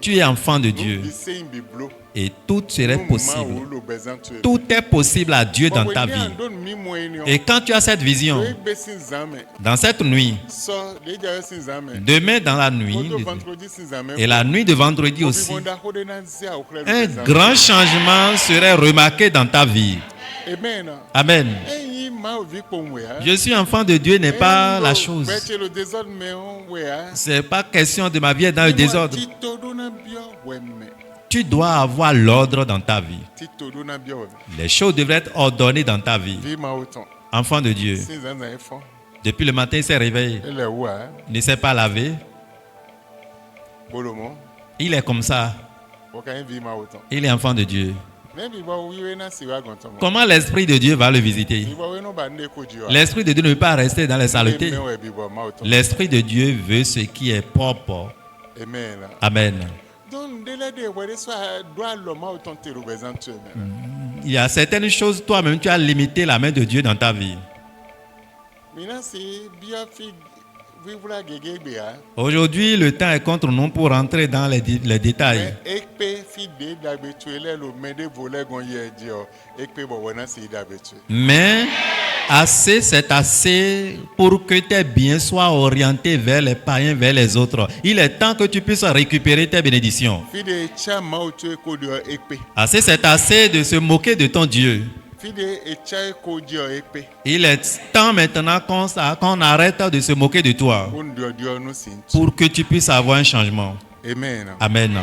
Tu es enfant de Dieu. Et tout serait possible. Tout est possible à Dieu dans ta vie. Et quand tu as cette vision, dans cette nuit, demain dans la nuit, et la nuit de vendredi aussi, un grand changement serait remarqué dans ta vie. Amen. Je suis enfant de Dieu n'est pas la chose. C'est pas question de ma vie être dans le désordre. Tu dois avoir l'ordre dans ta vie. Les choses devraient être ordonnées dans ta vie. Enfant de Dieu. Depuis le matin, il s'est réveillé. Il ne s'est pas lavé. Il est comme ça. Il est enfant de Dieu. Comment l'Esprit de Dieu va le visiter? L'Esprit de Dieu ne veut pas rester dans les saletés. L'Esprit de Dieu veut ce qui est propre. Amen. Il y a certaines choses, toi-même, tu as limité la main de Dieu dans ta vie. Aujourd'hui, le temps est contre nous pour rentrer dans les détails. Mais assez, c'est assez pour que tes biens soient orientés vers les païens, vers les autres. Il est temps que tu puisses récupérer tes bénédictions. Assez, c'est assez de se moquer de ton Dieu. Il est temps maintenant qu'on arrête de se moquer de toi pour que tu puisses avoir un changement. Amen.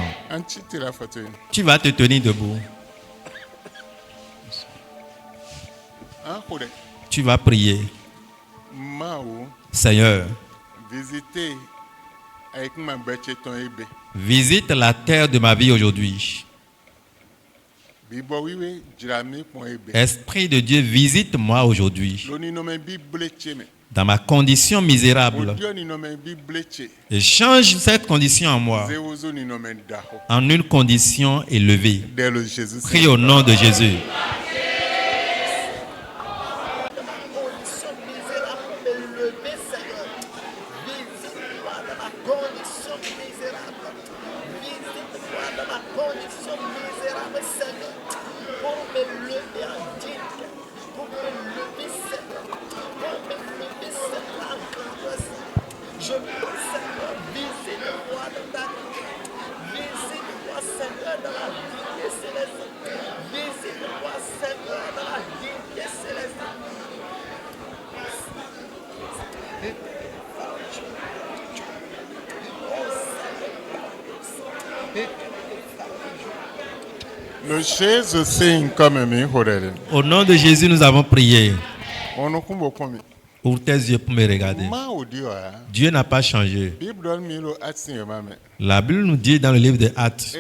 Tu vas te tenir debout. Tu vas prier. Seigneur, visite la terre de ma vie aujourd'hui. Esprit de Dieu, visite-moi aujourd'hui dans ma condition misérable et change cette condition en moi en une condition élevée. Prie au nom de Jésus. Au nom de Jésus, nous avons prié. Ouvre tes yeux pour me regarder. Dieu n'a pas changé. La Bible nous dit dans le livre des Actes,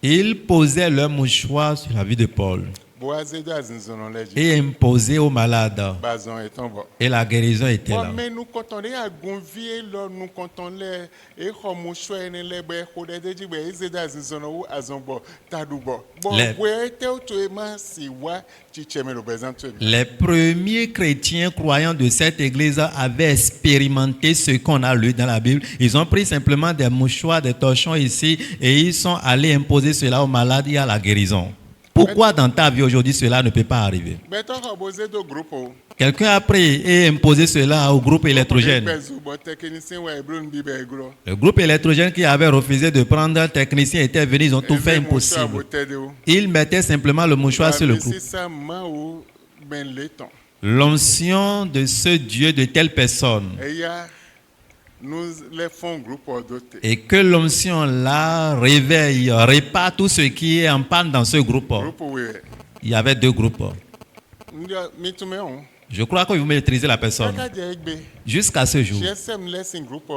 ils posaient leur mouchoir sur la vie de Paul. boazedo azinzono leji et imposé aux malades. bazon eton bo Et la guérison était là. mais nous quand on est à gonvier là nous quand on les et comme choix ne les be khode deji be ezedo azinzono ou azonbo tadubo bon Les- we te to ema siwa chichemelo bezanto Les premiers chrétiens croyants de cette église avaient expérimenté ce qu'on a lu dans la Bible. Ils ont pris simplement des mouchoirs, des torchons ici et ils sont allés imposer cela aux malades et à la guérison. Pourquoi dans ta vie aujourd'hui cela ne peut pas arriver? beto hobozedo groupe Quelqu'un a pris et imposé cela au groupe électrogène. bezubo technicien wa eblon bibe egro Le groupe électrogène qui avait refusé de prendre un technicien était venu, ils ont tout fait impossible. Ils mettaient simplement le mouchoir sur le groupe. ça ma ou ben leton L'onction de ce Dieu de telle personne et ya nous les fonds groupe doté et que l'onction là réveille, répare tout ce qui est en panne dans ce groupe. groupe oui Il y avait deux groupes. ndia mitume on Je crois que vous maîtrisez la personne. kaka je egbe Jusqu'à ce jour. GSM lesson groupe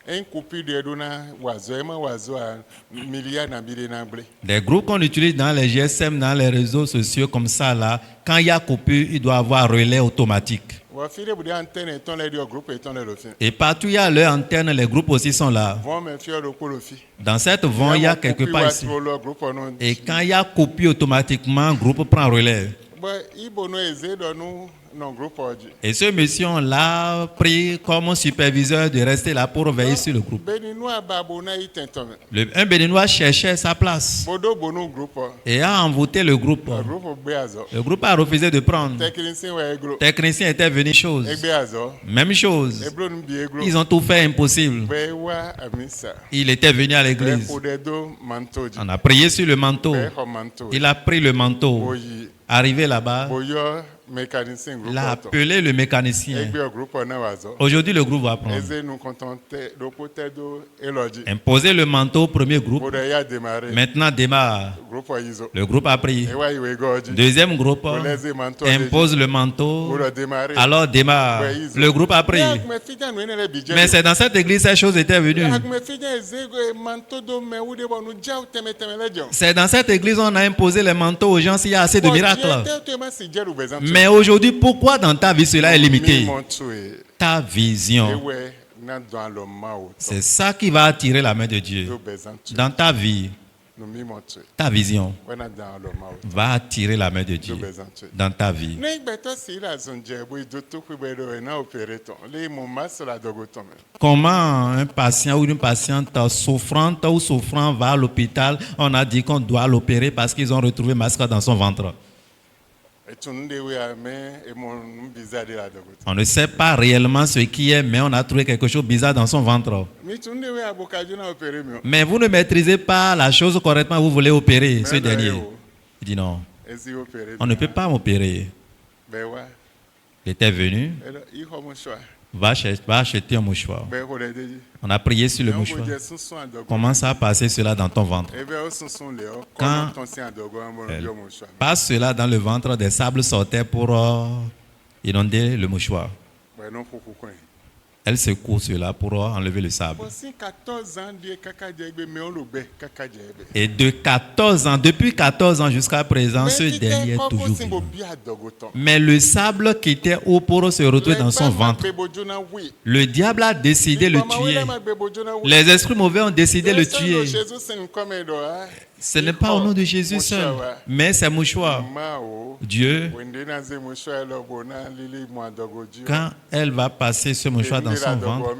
un copie de dona wazo ema wazo a milliard na bile na ble Des groupes qu'on utilise dans les GSM, dans les réseaux sociaux comme ça là, quand il y a coupure, il doit avoir relais automatique. wa file bude antenne eton le dio groupe eton le lofin Et partout il y a leur antenne, les groupes aussi sont là. vont me fier le kolofi Dans cette vent, il y a quelque part ici. le groupe non Et quand il y a coupure automatiquement, le groupe prend relais. ba ibo no ezedo no non groupe oji Et ce monsieur l'a pris comme superviseur de rester là pour veiller sur le groupe. beni no ababo na itenton Un Béninois cherchait sa place bodo bono groupe et a envoûté le groupe. groupe beazo Le groupe a refusé de prendre. technicien wa egro Le technicien était venu chose. egbeazo Même chose. eblon bi egro Ils ont tout fait impossible. be wa amisa Il était venu à be l'église. kodedo mantoji On a prié sur le manteau. be ho manto Il a pris le manteau. boyi Arrivé là-bas, boyo mécanicien groupe il a appelé le mécanicien. egbe groupe na wazo Aujourd'hui, le groupe va prendre. eze nous contenter do côté do eloji Imposer le manteau au premier groupe. bodo ya démarrer Maintenant, démarre. groupe izo Le groupe a pris. e wa iwe goji Deuxième groupe leze manto impose le manteau. bodo démarrer Alors démarre. Le groupe a pris. me fija no ene bije Mais c'est dans cette église que ces choses étaient venues. me fija eze manto do me ude bonu jau teme lejo C'est dans cette église on a imposé les manteaux aux gens s'il y a assez de miracles. Mais Mais aujourd'hui, pourquoi dans ta vie cela est limité? Ta vision. C'est ça qui va attirer la main de Dieu. Dans ta vie, ta vision va attirer la main de Dieu dans ta vie. Comment un patient ou une patiente souffrante ou souffrant va à l'hôpital, on a dit qu'on doit l'opérer parce qu'ils ont retrouvé masque dans son ventre. On ne sait pas réellement ce qui est, mais on a trouvé quelque chose de bizarre dans son ventre. Mais vous ne maîtrisez pas la chose correctement, vous voulez opérer ce dernier. Il dit non, on ne peut pas m'opérer. Il était venu, va acheter un mouchoir. On a prié sur le mouchoir. Commence à passer cela dans ton ventre. Quand passe cela dans le ventre, des sables sortaient pour inonder le mouchoir. Elle secoue cela pour enlever le sable. Et de 14 ans, depuis 14 ans jusqu'à présent, ce dernier est toujours vivant. Mais le sable qui était haut pour se retrouver dans son ventre, le diable a décidé de le tuer. Les esprits mauvais ont décidé de le tuer. Ce n'est pas au nom de Jésus seul, mais c'est mouchoir. Dieu, quand elle va passer ce mouchoir dans son ventre,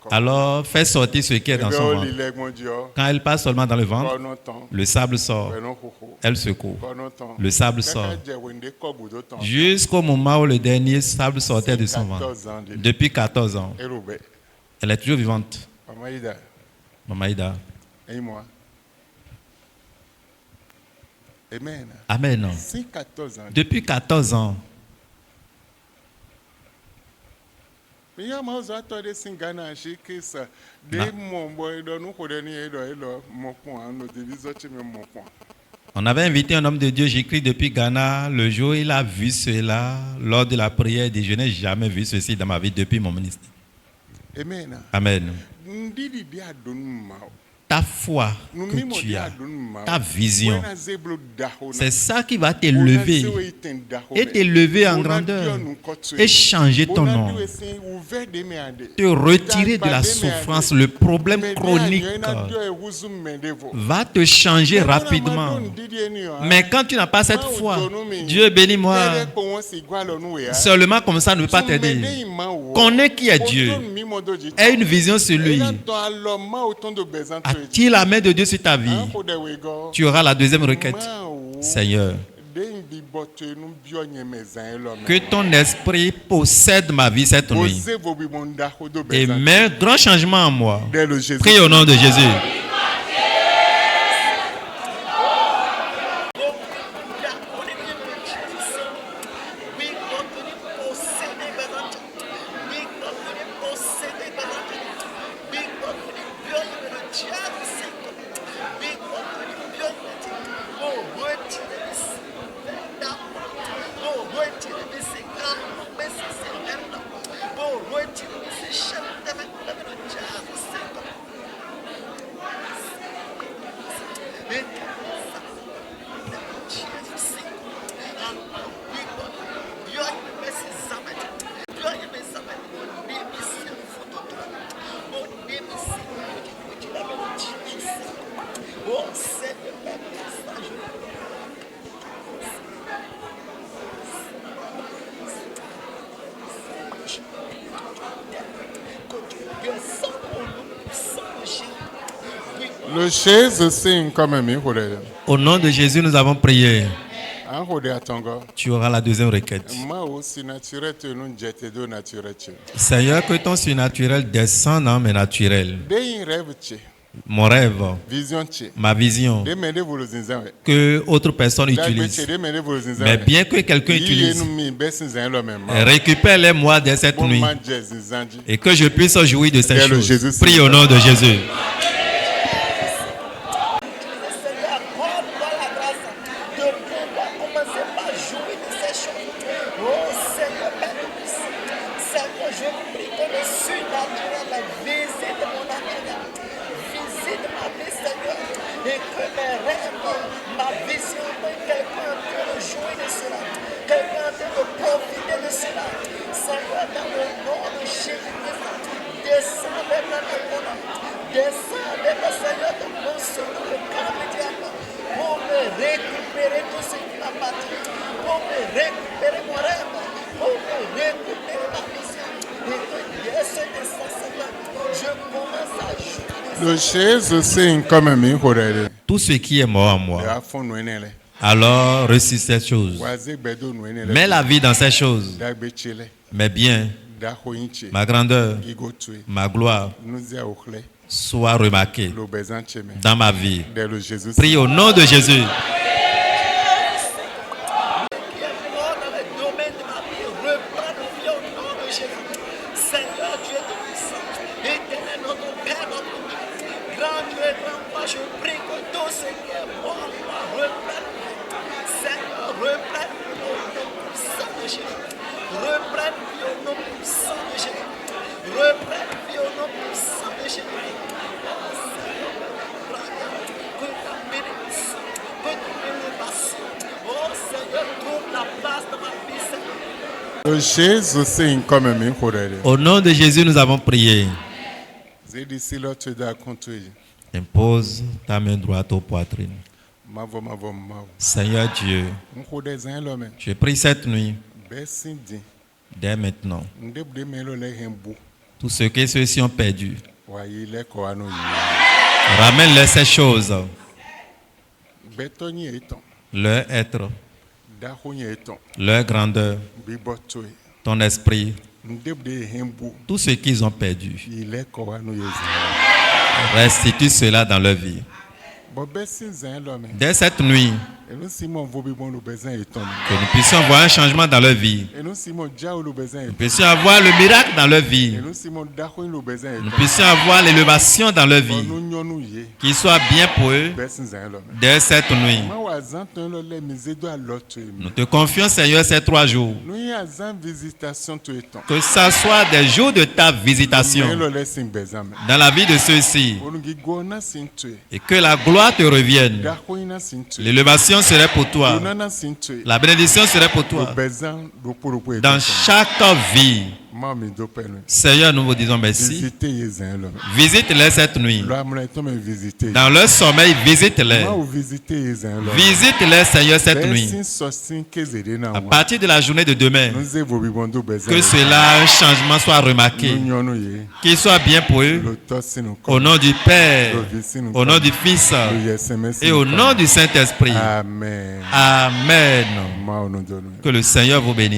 alors fais sortir ce qui est dans son ventre. Quand elle passe seulement dans le ventre, le sable sort. Elle secoue. Le sable sort. Jusqu'au moment où le dernier sable sortait de son ventre. Depuis 14 ans. Elle est toujours vivante. Maman Ida. Amen. Depuis 14 ans. On avait invité un homme de Dieu, j'écris depuis Ghana. Le jour où il a vu cela, lors de la prière, il dit, je n'ai jamais vu ceci dans ma vie depuis mon ministère. Amen. ta foi que tu as, ta vision, c'est ça qui va t'élever et t'élever en grandeur et changer ton nom, te retirer de la souffrance, le problème chronique va te changer rapidement. Mais quand tu n'as pas cette foi, Dieu bénis-moi, seulement comme ça ne peut pas t'aider. Connais qui est Dieu, aie une vision sur lui. Attire la main de Dieu sur ta vie. Tu auras la deuxième requête. Seigneur, que ton esprit possède ma vie cette nuit et mets un grand changement en moi. Prie au nom de Jésus. Le chaise sing comme un Au nom de Jésus, nous avons prié. Tu auras la deuxième requête. Seigneur, que ton surnaturel descende dans mes naturels. Mon rêve, ma vision, que autre personne utilise. Mais bien que quelqu'un utilise, récupère-les-moi dès cette nuit et que je puisse jouir de ces choses. Prie au nom de Jésus. Le chaise sing comme un tout ce qui est mort en moi. Alors reçus ces choses. Mets la vie dans ces choses. Mes biens, ma grandeur, ma gloire soient remarqués dans ma vie. Prie au nom de Jésus. Le chaise sing comme un Au nom de Jésus, nous avons prié. Impose ta main droite aux poitrines. Seigneur Dieu, je prie cette nuit, dès maintenant, tous ceux que ceux-ci ont perdu, ramène-leur ces choses, leur être, leur grandeur, ton esprit, tout ce qu'ils ont perdu. Restitue cela dans leur vie. Dès cette nuit, que nous puissions voir un changement dans leur vie. Nous puissions avoir le miracle dans leur vie. Nous puissions avoir l'élévation dans leur vie. Qu'il soit bien pour eux dès cette nuit. azan lo le misedo aloto emi. Nous te confions, Seigneur, ces 3 jours. Nous y azan visitation to eton. Que ça soit des jours de ta Mais visitation lo le sing bezame. dans la vie de ceux-ci. Onungi gona sintwe. Et que la gloire te revienne. Dahoina sintwe. L'élévation serait pour toi. Donana sintwe. La bénédiction serait pour toi. Bezan do poropo eton. Dans chaque vie. Mami do penu. Seigneur, nous vous disons merci. Visiter yezen lo. Visite-les cette nuit. Lo amuna eton me visiter. Dans leur sommeil, visite-les. Ma ou visiter yezen lo. Visite-les, Seigneur, cette nuit. Besin sosin kezede na À wa. partir de la journée de demain, Nous evo bibondo bezan. que cela, un changement soit remarqué. Nous nyonu ye. Qu'il soit bien pour eux. Lo tosinu Au nom du Père, Lo visinu au nom du Fils Lo yesemesi et au nom du Saint-Esprit. Amen. Amen. Ma ono donu. Que le Seigneur vous bénisse.